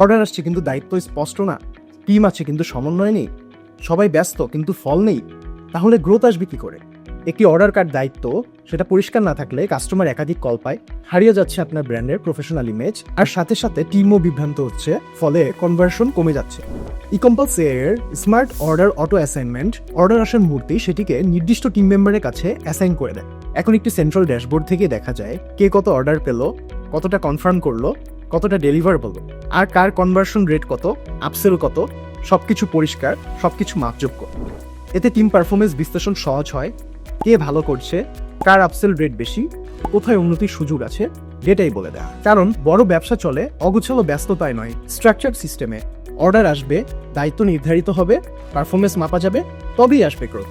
Order আসছে কিন্তু দায়িত্ব স্পষ্ট না, টিম আছে কিন্তু সমন্বয় নেই, সবাই ব্যস্ত কিন্তু ফল নেই, তাহলে গ্রোথ আসবে কি করে? একটি অর্ডার কার্ড দায়িত্ব সেটা পরিষ্কার না থাকলে কাস্টমার একাধিক কল পায়, হারিয়ে যাচ্ছে আপনার ব্র্যান্ডের প্রফেশনাল ইমেজ, আর সাথে সাথে টিমও বিভ্রান্ত হচ্ছে, ফলে কনভার্সন কমে যাচ্ছে। ইকম্পালস এর smart order auto assignment order আসার মুহূর্তেই সেটিকে নির্দিষ্ট টিম মেম্বারের কাছে অ্যাসাইন করে দেয়। এখন একটি সেন্ট্রাল ড্যাশবোর্ড থেকে দেখা যায় কে কত অর্ডার পেল, কতটা কনফার্ম করলো, কতটা ডেলিভার হলো, আর কার কনভার্সন রেট কত, আপসেল কত, সবকিছু পরিষ্কার, সবকিছু মাপযোগ্য। এতে টিম পারফরমেন্স বিশ্লেষণ সহজ হয়, কে ভালো করছে, কার আপসেল রেট বেশি, কোথায় উন্নতির সুযোগ আছে, ডেটাই বলে দেয়। কারণ বড় ব্যবসা চলে অগোছালো ব্যস্ততায় নয়, স্ট্রাকচার সিস্টেমে। অর্ডার আসবে, দায়িত্ব নির্ধারিত হবে, পারফরমেন্স মাপা যাবে, তবেই আসবে গ্রোথ।